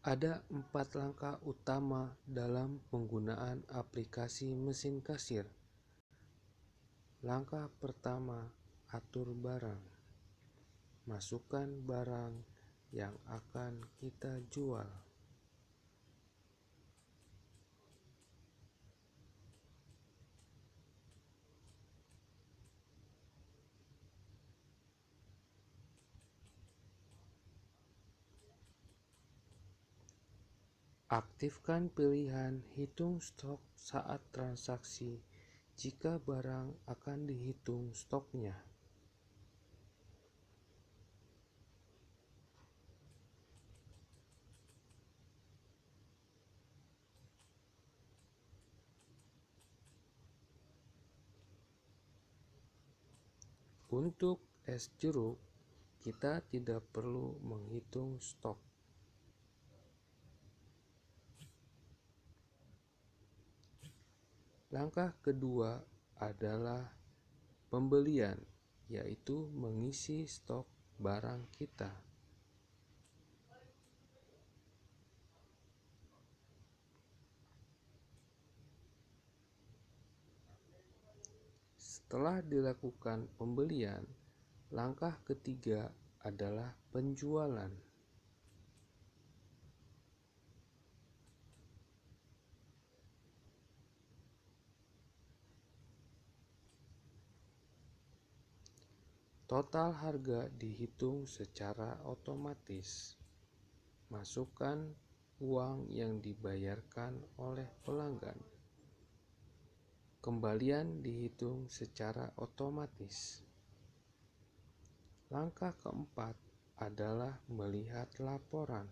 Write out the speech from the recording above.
Ada 4 langkah utama dalam penggunaan aplikasi mesin kasir. Langkah pertama, atur barang. Masukkan barang yang akan kita jual. Aktifkan pilihan hitung stok saat transaksi jika barang akan dihitung stoknya. Untuk es jeruk, kita tidak perlu menghitung stok. Langkah kedua adalah pembelian, yaitu mengisi stok barang kita. Setelah dilakukan pembelian, langkah ketiga adalah penjualan. Total harga dihitung secara otomatis. Masukkan uang yang dibayarkan oleh pelanggan. Kembalian dihitung secara otomatis. Langkah keempat adalah melihat laporan.